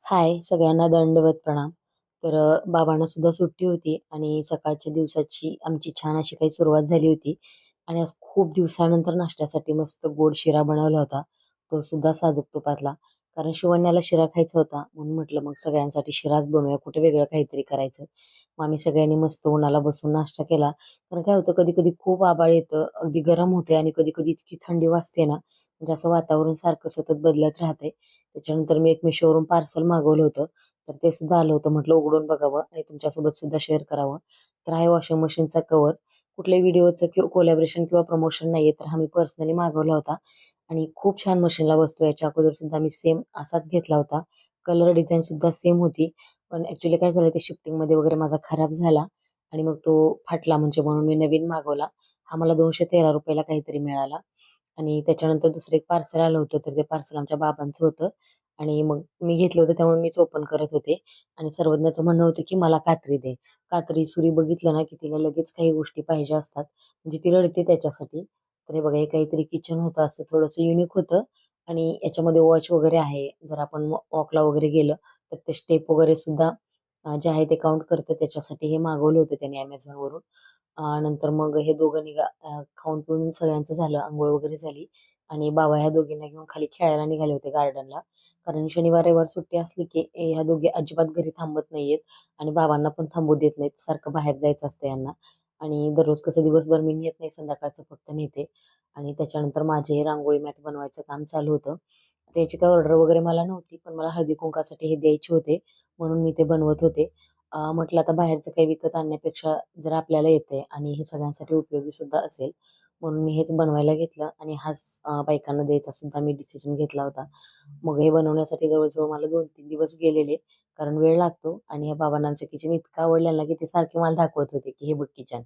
हाय, सगळ्यांना दंडवत प्रणाम. बाबांना सुद्धा सुट्टी होती आणि सकाळच्या दिवसाची आमची छान अशी काही सुरुवात झाली होती आणि आज खूप दिवसानंतर नाश्त्यासाठी मस्त गोड शिरा बनवला होता. तो सुद्धा साजूक तुपातला. कारण शिवण्याला शिरा खायचा होता म्हणून म्हटलं मग सगळ्यांसाठी शिराच बनवूया, कुठे वेगळं काहीतरी करायचं. मग आम्ही सगळ्यांनी मस्त उन्हाला बसून नाश्ता केला. कारण काय होतं कधी-कधी खूप आभाळ येतं, अगदी गरम होते आणि कधी-कधी इतकी थंडी वाजते ना, म्हणजे असं वातावरण सारखं सतत बदलत राहतंय. त्याच्यानंतर मी एक Meeshoवरून पार्सल मागवलं होतं. तर ते सुद्धा आलं होतं. म्हटलं उघडून बघावं आणि तुमच्यासोबत सुद्धा शेअर करावं. तर आहे वॉशिंग मशीनचा कव्हर. कुठल्याही व्हिडिओचं किंवा कोलॅबोरेशन किंवा प्रमोशन नाहीये. तर हा मी पर्सनली मागवला होता आणि खूप छान मशीनला बसतो. याच्या अगोदर सुद्धा मी सेम असाच घेतला होता. कलर डिझाइन सुद्धा सेम होती. पण ॲक्चुअली काय झालं ते शिफ्टिंगमध्ये वगैरे माझा खराब झाला आणि मग तो फाटला म्हणजे म्हणून मी नवीन मागवला. हा मला ₹213 ला काहीतरी मिळाला. आणि त्याच्यानंतर दुसरं एक पार्सल आलं होतं, तर ते पार्सल आमच्या बाबांचं होतं आणि मग मी घेतलं होतं त्यामुळे मीच ओपन करत होते आणि सर्वज्ञाचं म्हणणं होतं, की "मला कात्री दे." कात्री, सुरी बघितलं ना, की तिला लगेच काही गोष्टी पाहिजे असतात. म्हणजे ती रडते त्याच्यासाठी. तर हे बघा, हे काहीतरी किचन होतं असं थोडंसं युनिक होतं आणि याच्यामध्ये वॉच वगैरे आहे. जर आपण वॉकला वगैरे गेलं, तर ते स्टेप वगैरे सुद्धा जे आहे ते काउंट करतं. त्याच्यासाठी हे मागवलं होतं त्याने Amazonवरून. नंतर मग हे दोघं खाऊन-पिऊन सगळ्यांचं झालं, अंघोळ वगैरे झाली आणि बाबा ह्या दोघींना घेऊन खाली खेळायला निघाले होते गार्डनला. कारण शनिवार, रविवार सुट्टी असली की ह्या दोघी अजिबात घरी थांबत नाहीयेत आणि बाबांना पण थांबू देत नाहीत. सारखं बाहेर जायचं असतं यांना आणि दररोज कसं दिवसभर मी नेत नाही, संध्याकाळचं फक्त नेते आणि त्याच्यानंतर माझे हे रांगोळी मॅट बनवायचं काम चालू होतं. त्याची काही ऑर्डर वगैरे मला नव्हती, पण मला हळदी-कुंकासाठी हे द्यायचे होते, म्हणून मी ते बनवत होते. म्हटलं आता बाहेरचं काही विकत आणण्यापेक्षा जर आपल्याला येतंय आणि हे सगळ्यांसाठी उपयोगी सुद्धा असेल, म्हणून मी हेच बनवायला घेतलं आणि हाच बायकांना द्यायचा सुद्धा मी डिसिजन घेतला होता. मग हे बनवण्यासाठी जवळ-जवळ मला 2-3 दिवस गेलेले, कारण वेळ लागतो आणि ह्या बाबांना आमचं किचन इतकं आवडलेलं ना, की ते सारखे मला दाखवत होते, की "हे बघ किचन."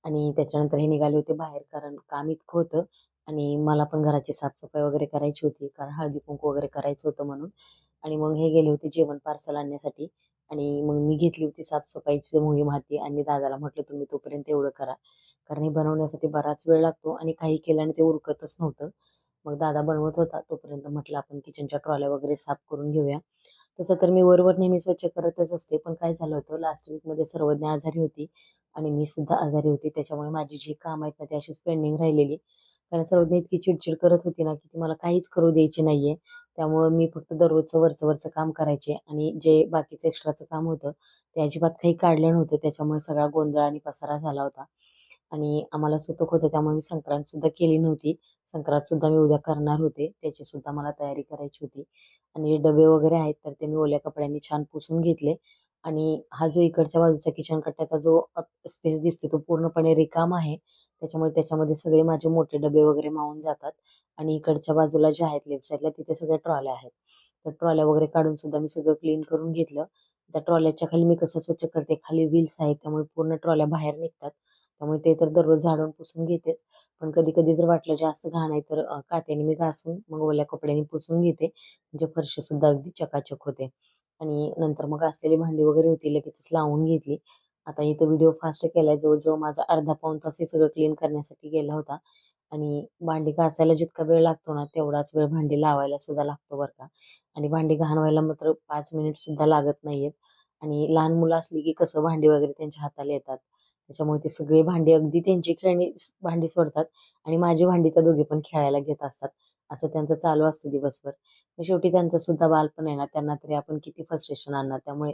आणि त्याच्यानंतर हे निघाले होते बाहेर, कारण काम इतकं होतं आणि मला पण घराची साफ वगैरे करायची होती, कारण हळदी-कुंकू वगैरे करायचं होतं म्हणून. आणि मग हे गेले होते जेवण पार्सल आणण्यासाठी आणि मग मी घेतली होती साफ मोहीम हाती आणि दादाला म्हटलं, "तुम्ही तोपर्यंत एवढं करा." कारण हे बनवण्यासाठी बराच वेळ लागतो आणि काही केल्याने ते उरकतच नव्हतं. मग दादा बनवत होता, तोपर्यंत म्हटलं आपण किचनच्या ट्रॉल्या वगैरे साफ करून घेऊया. तसं तर मी वर नेहमी स्वच्छ करतच असते. पण काय झालं होतं लास्ट वीकमध्ये सर्वज्ञ आजारी होती आणि मी सुद्धा आजारी होते. त्याच्यामुळे माझी जी कामं आहेत ना, ती अशीच पेंडिंग राहिलेली. कारण सर्वज्ञ इतकी चिडचिड करत होती ना, की ती मला काहीच करू द्यायची नाहीये. त्यामुळं मी फक्त दररोजचं वरचं-वरचं काम करायचे आणि जे बाकीचं एक्स्ट्राचं काम होतं, ते अजिबात काही काढलं नव्हतं. त्याच्यामुळे सगळा गोंधळ आणि पसारा झाला होता. आणि आम्हाला सुतक होतं त्यामुळे मी संक्रांतसुद्धा केली नव्हती. संक्रांतसुद्धा मी उद्या करणार होते. त्याचीसुद्धा मला तयारी करायची होती. आणि डबे वगैरे आहेत तर ते मी ओल्या कपड्यांनी छान पुसून घेतले आणि हा जो इकडच्या बाजूचा किचन कट्ट्याचा जो स्पेस दिसतो तो पूर्णपणे रिकामा आहे. त्याच्यामुळे त्याच्यामध्ये सगळे माझे मोठे डबे वगैरे मावून जातात आणि इकडच्या बाजूला जे आहेत लेफ्ट साईडला तिथे सगळ्या ट्रॉल्या आहेत. तर ट्रॉल्या वगैरे काढून सुद्धा मी सगळं क्लीन करून घेतलं. त्या ट्रॉल्याच्या खाली मी कसं स्वच्छ करते, खाली व्हील्स आहेत त्यामुळे पूर्ण ट्रॉल्या बाहेर निघतात. त्यामुळे ते तर दररोज झाडून पुसून घेतेच. पण कधी-कधी जर वाटलं जास्त घाण आहे तर कात्याने मी घासून मग ओल्या कपड्याने पुसून घेते. म्हणजे फरशी सुद्धा अगदी चकाचक होते. आणि नंतर मग असलेली भांडी वगैरे होती लगेचच लावून घेतली. आता इथं व्हिडिओ फास्ट केलाय. जवळ-जवळ माझा अर्धा पाऊण तास हे सगळं क्लीन करण्यासाठी गेला होता. आणि भांडी घासायला जितका वेळ लागतो ना, तेवढाच वेळ भांडी लावायला सुद्धा लागतो बरं का. आणि भांडी घाण व्हायला मात्र 5 मिनिट सुद्धा लागत नाहीयेत. आणि लहान मुलं असली की कसं भांडी वगैरे त्यांच्या हाताला येतात. त्याच्यामुळे ते सगळी भांडी अगदी त्यांची भांडी सोडतात आणि माझी भांडी त्या दोघी पण खेळायला घेत असतात. असं त्यांचं चालू असतं दिवसभर. मग शेवटी त्यांचं सुद्धा बालपण आहे ना, त्यांना तरी आपण किती फ्रस्ट्रेशन आणणार. त्यामुळे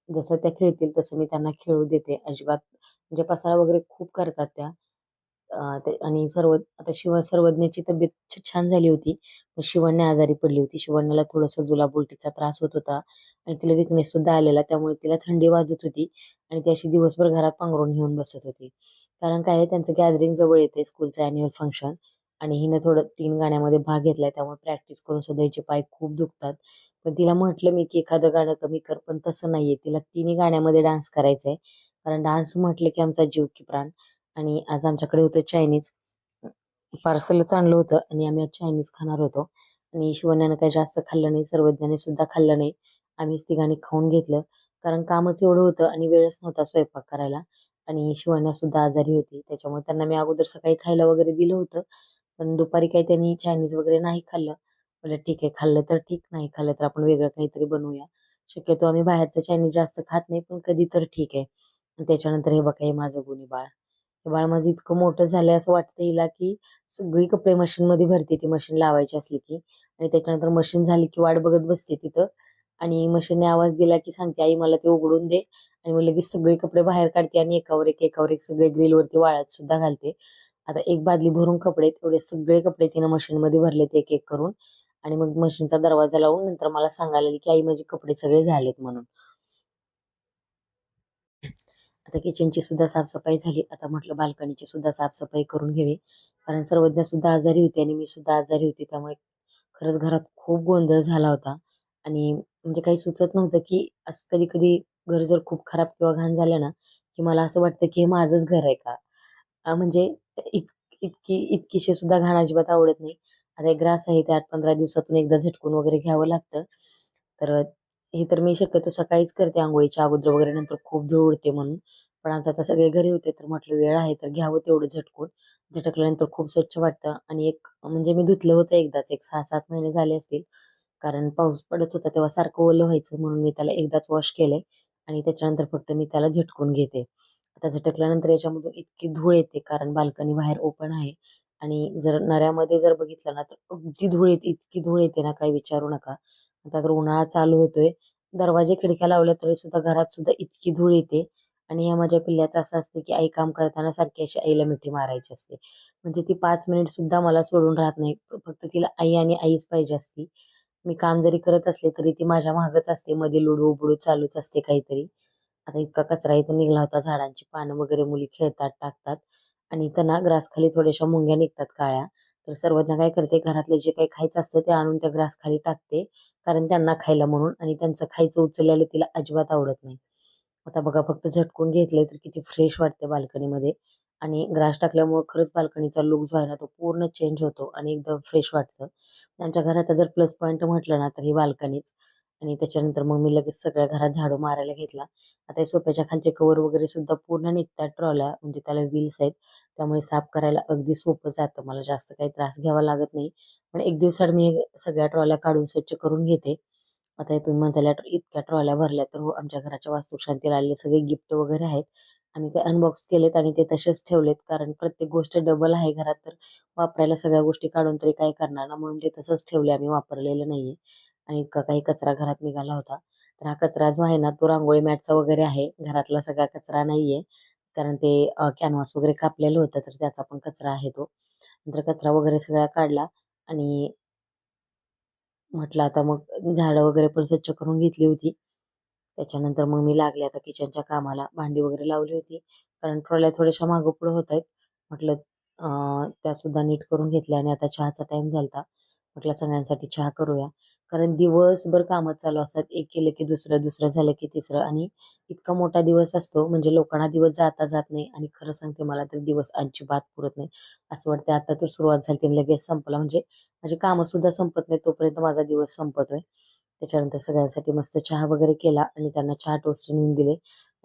जसं त्या खेळतील तसं मी त्यांना खेळू देते. अजिबात म्हणजे पसारा वगैरे खूप करतात त्या. ते आणि सर्वज्ञाची तब्येत छान झाली होती. पण शिवण्या आजारी पडली होती. शिवण्याला थोडंसं जुलाब-उलटीचा त्रास होत होता आणि तिला विकनेस सुद्धा आलेला. त्यामुळे तिला थंडी वाजत होती आणि ती अशी दिवसभर घरात पांघरूण घेऊन बसत होती. कारण काय आहे त्यांचं गॅदरिंग जवळ येतंय स्कूलचं अॅन्युअल फंक्शन आणि हिनं थोडं 3 गाण्यामध्ये भाग घेतलाय. त्यामुळे प्रॅक्टिस करून सुद्धा हिचे पाय खूप दुखतात. पण तिला म्हटलं मी, की एखादं गाणं कमी कर, पण तसं नाहीये. तिला तिन्ही गाण्यामध्ये डान्स करायचा आहे. कारण डान्स म्हटलं की आमचा जीव की प्राण. आणि आज आमच्याकडे होतं चायनीज. पार्सलच आणलं होतं आणि आम्ही आज चायनीज खाणार होतो. आणि शिवण्यानं काही जास्त खाल्लं नाही. सर्वज्ञाने सुद्धा खाल्लं नाही. आम्हीच तिघांनी खाऊन घेतलं. कारण कामच एवढं होतं आणि वेळच नव्हता स्वयंपाक करायला. आणि शिवण्या सुद्धा आजारी होती. त्याच्यामुळे त्यांना मी अगोदर सकाळी खायला वगैरे दिलं होतं. पण दुपारी काही त्यांनी चायनीज वगैरे नाही खाल्लं. म्हटलं ठीक आहे, खाल्लं तर ठीक, नाही खाल्लं तर आपण वेगळं काहीतरी बनवूया. शक्यतो आम्ही बाहेरचं चायनीज जास्त खात नाही, पण कधी तर ठीक आहे. आणि त्याच्यानंतर हे बघा, हे माझं गुणी बाळ. हे बाळ माझं इतकं मोठं झालंय असं वाटतं हिला, की सगळी कपडे मशीनमध्ये भरते ती मशीन लावायची असली की. आणि त्याच्यानंतर मशीन झाली की वाट बघत बसते तिथं. आणि मशीनने आवाज दिला की सांगते, आई मला ते उघडून दे. आणि मग लगेच सगळे कपडे बाहेर काढते आणि एकावर एक सगळे ग्रिलवरती वाळत सुद्धा घालते. आता एक बादली भरून कपडे, तेवढे सगळे कपडे तिनं मशीनमध्ये भरलेत एक एक करून. आणि मग मशीनचा दरवाजा लावून नंतर मला सांगायला लागली की आई माझे कपडे सगळे झालेत म्हणून. आता किचनची सुद्धा साफसफाई झाली. आता म्हटलं बाल्कनीची सुद्धा साफसफाई करून घ्यावी. कारण सर्वज्ञ सुद्धा आजारी होती आणि मी सुद्धा आजारी होती. त्यामुळे खरंच घरात खूप गोंधळ झाला होता. आणि म्हणजे काही सुचत नव्हतं, की असं कधी-कधी घर जर खूप खराब किंवा घाण झालं ना, की मला असं वाटतं, की हे माझंच घर आहे का? म्हणजे इत इतकीशी सुद्धा घाण अजिबात आवडत नाही. आता एक ग्रास आहे ते 8-15 दिवसातून एकदा झटकून वगैरे घ्यावं लागतं. तर हे तर मी शक्यतो सकाळीच करते अंघोळीच्या अगोदर वगैरे, नंतर खूप धूळ उडते म्हणून. पण आज आता सगळे घरी होते तर म्हटलं वेळ आहे तर घ्यावं तेवढं झटकून. झटकल्यानंतर खूप स्वच्छ वाटतं आणि एक म्हणजे मी धुतलं होतं एकदाच, एक 6-7 महिने झाले असतील. कारण पाऊस पडत होता तेव्हा सारखं ओलं व्हायचं म्हणून मी त्याला एकदाच वॉश केलंय आणि त्याच्यानंतर फक्त मी त्याला झटकून घेते. आता झटकल्यानंतर याच्यामधून इतकी धूळ येते कारण बाल्कनी बाहेर ओपन आहे आणि जर नऱ्यामध्ये जर बघितलं ना तर अगदी धूळ येते, इतकी धूळ येते ना काही विचारू नका. आता तर उन्हाळा चालू होतोय. दरवाजे खिडक्या लावल्या तरी सुद्धा घरात सुद्धा इतकी धूळ येते. आणि ह्या माझ्या पिल्ल्याचं असं असतं की आई काम करताना सारखी अशी आईला मिठी मारायची असते. म्हणजे ती 5 मिनिट सुद्धा मला सोडून राहत नाही. फक्त तिला आई आणि आईच पाहिजे असती. मी काम जरी करत असले तरी ती माझ्या मागच असते. मध्ये लुडू-बुडू चालूच असते काहीतरी. आता इतका कचरा इथं निघला होता, झाडांची पानं वगैरे मुली खेळतात, टाकतात. आणि इथं ना ग्रासखाली थोड्याशा मुंग्या निघतात काळ्या. तर सर्वज्ञ काय करते, घरातलं जे काही खायचं असतं ते आणून त्या ग्रासखाली टाकते. कारण त्यांना खायला म्हणून, आणि त्यांचं खायचं उचललेलं तिला अजिबात आवडत नाही. आता बघा फक्त झटकून घेतलंय तर किती फ्रेश वाटते बाल्कनीमध्ये. आणि ग्रास टाकल्यामुळे खरंच बाल्कनीचा लुक जो आहे ना तो पूर्ण चेंज होतो आणि एकदम फ्रेश वाटतं. आमच्या घराचा जर प्लस पॉईंट म्हटलं ना तर ही बाल्कनीच. आणि त्याच्यानंतर मग मी लगेच सगळ्या घरात झाडू मारायला घेतला. आता हे सोफ्याच्या खालचे कव्हर वगैरे सुद्धा पूर्ण निघतात ट्रॉल्या, म्हणजे त्याला व्हील्स आहेत. त्यामुळे साफ करायला अगदी सोपं जातं. मला जास्त काही त्रास घ्यावा लागत नाही. पण एक दिवसाआड मी हे सगळ्या ट्रॉल्या काढून स्वच्छ करून घेते. आता हे तुम्ही म्हणाल्या इतक्या ट्रॉल्या भरल्या, तर हो, आमच्या घराच्या वास्तुशांतीला आलेले सगळे गिफ्ट वगैरे आहेत. आम्ही ते अनबॉक्स केलेत आणि ते तसेच ठेवलेत. कारण प्रत्येक गोष्ट डबल आहे घरात, तर वापरायला सगळ्या गोष्टी काढून तरी काय करणार ना, म्हणून ते तसंच ठेवले आम्ही, वापरलेलं नाहीये. आणि इतका काही कचरा घरात निघाला होता. तर हा कचरा जो आहे ना, तो रांगोळी मॅटचा वगैरे आहे. घरातला सगळा कचरा नाहीये. कारण ते कॅनव्हास वगैरे कापलेलं होतं, तर त्याचा पण कचरा आहे तो. नंतर कचरा वगैरे सगळा काढला आणि म्हटलं आता मग झाडं वगैरे पण स्वच्छ करून घेतली होती. त्याच्यानंतर मग मी लागले आता किचनच्या कामाला. भांडी वगैरे लावली होती. कारण ट्रॉल्या थोड्याशा मागं-पुढं होतायत. म्हटलं त्यासुद्धा नीट करून घेतल्या आणि आता चहाचा टाईम झालता. म्हटलं सगळ्यांसाठी चहा करूया. कारण दिवसभर कामच चालू असतात. एक केलं की दुसरं, दुसरं झालं की तिसरं, आणि इतका मोठा दिवस असतो म्हणजे लोकांना दिवस जाता जात नाही. आणि खरं सांगते मला तर दिवस अजिबात पुरत नाही. असं वाटतंय आता तर सुरुवात झाली आणि लगेच संपला, म्हणजे माझी कामं सुद्धा संपत नाहीत तोपर्यंत माझा दिवस संपतोय. त्याच्यानंतर सगळ्यांसाठी मस्त चहा वगैरे केला आणि त्यांना चहा टोस्ट नेऊन दिले.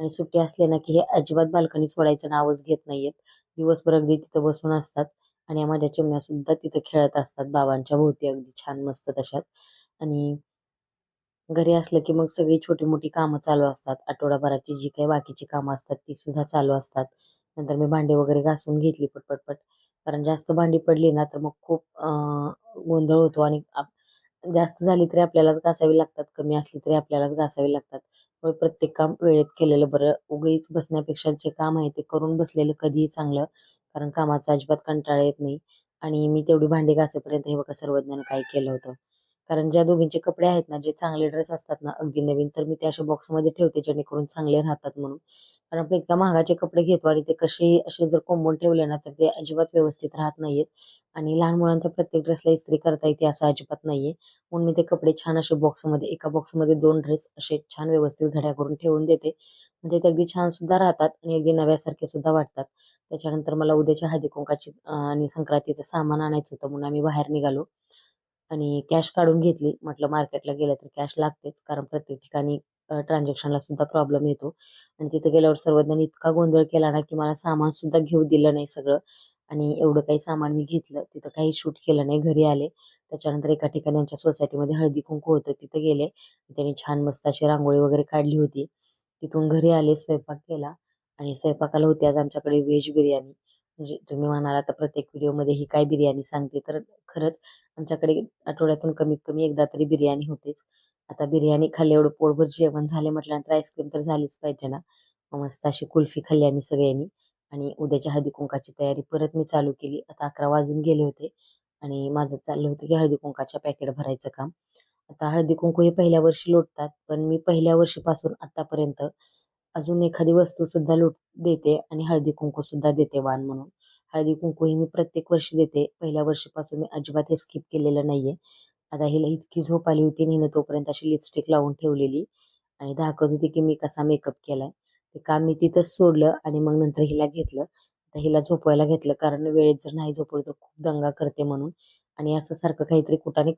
आणि सुट्टी असली ना, की हे अजिबात बाल्कनी सोडायचं नावच घेत नाहीयेत. दिवसभर अगदी तिथं बसून असतात. आणि या माझ्या चिमण्या सुद्धा तिथं खेळत असतात बाबांच्या भोवती अगदी छान मस्त तशाच. आणि घरी असलं की मग सगळी छोटी-मोठी कामं चालू असतात. आठवडाभराची जी काही बाकीची कामं असतात ती सुद्धा चालू असतात. नंतर मी भांडी वगैरे घासून घेतली पट. कारण जास्त भांडी पडली ना तर मग खूप गोंधळ होतो आणि जास्त झाली तरी आपल्यालाच घासावी लागतात, कमी असली तरी आपल्यालाच घासावी लागतात. मग प्रत्येक काम वेळेत केलेलं बरं. उगीच बसण्यापेक्षा जे काम आहे ते करून बसलेलं कधीही चांगलं. कारण कामाचा अजिबात कंटाळा येत नाही. आणि मी तेवढी भांडी घासेपर्यंत हे बघा सर्वज्ञानं काय केलं होतं. कारण ज्या दोघींचे कपडे आहेत ना, जे चांगले ड्रेस असतात ना अगदी नवीन, तर मी ते अशा बॉक्समध्ये ठेवते जेणेकरून चांगले राहतात म्हणून. कारण आपण इतक्या महागाचे कपडे घेतो आणि ते कसेही असे जर कोंबून ठेवले ना, तर ते अजिबात व्यवस्थित राहत नाहीयेत. आणि लहान मुलांच्या प्रत्येक ड्रेसला इस्त्री करता येते असं अजिबात नाहीये. म्हणून मी ते कपडे छान असे बॉक्समध्ये, एका बॉक्समध्ये 2 ड्रेस असे छान व्यवस्थित घड्या करून ठेवून देते. म्हणजे ते अगदी छान सुद्धा राहतात आणि अगदी नव्यासारखे सुद्धा वाटतात. त्याच्यानंतर मला उद्याच्या हळदी-कुंकाची आणि संक्रांतीचं सामान आणायचं होतं म्हणून आम्ही बाहेर निघालो. आणि कॅश काढून घेतली. म्हटलं मार्केटला गेलं तर कॅश लागतेच. कारण प्रत्येक ठिकाणी ट्रान्झॅक्शनला सुद्धा प्रॉब्लेम येतो आणि तिथे गेल्यावर सर्वज्ञांनी इतका गोंधळ केला ना, की मला सामान सुद्धा घेऊ दिलं नाही सगळं आणि एवढं काही सामान मी घेतलं. तिथं काही शूट केलं नाही. घरी आले. त्याच्यानंतर एका ठिकाणी आमच्या सोसायटीमध्ये हळदी-कुंकू होतं. तिथं गेले. त्यांनी छान मस्त अशी रांगोळी वगैरे काढली होती. तिथून घरी आले, स्वयंपाक केला आणि स्वयंपाकाला होती आज आमच्याकडे व्हेज बिर्याणी. म्हणजे तुम्ही म्हणाल आता प्रत्येक व्हिडिओमध्ये ही काय बिर्याणी सांगते, तर खरंच आमच्याकडे आठवड्यातून कमीत कमी एकदा तरी बिर्याणी होतेच. आता बिर्याणी खाल्ली, एवढं पोटभर जेवण झाले म्हटल्यानंतर आईस्क्रीम तर झालीच पाहिजे ना. मग मस्त अशी कुल्फी खाल्ली आम्ही सगळ्यांनी आणि उद्याच्या हळदी-कुंकाची तयारी परत मी चालू केली. आता 11 वाजून गेले होते आणि माझं चाललं होतं की हळदी-कुंकाच्या पॅकेट भरायचं काम. आता हळदी-कुंकू हे पहिल्या वर्षी लोटतात, पण मी पहिल्या वर्षीपासून आत्तापर्यंत अजून एखादी वस्तूसुद्धा देते आणि हळदी-कुंकू सुद्धा देते वाण म्हणून. हळदी-कुंकू ही मी प्रत्येक वर्षी देते. पहिल्या वर्षीपासून मी अजिबात हे स्किप केलेलं नाहीये. आता हिला इतकी झोप आली होती आणि हिनं तोपर्यंत अशी लिपस्टिक लावून ठेवलेली आणि दाखवत होती की मी कसा मेकअप केलाय. ते काम मी तिथंच सोडलं आणि मग नंतर हिला घेतलं. आता हिला झोपवायला घेतलं कारण वेळेत जर नाही झोपवलं तर खूप दंगा करते म्हणून आणि असं सारखं काहीतरी कुटाने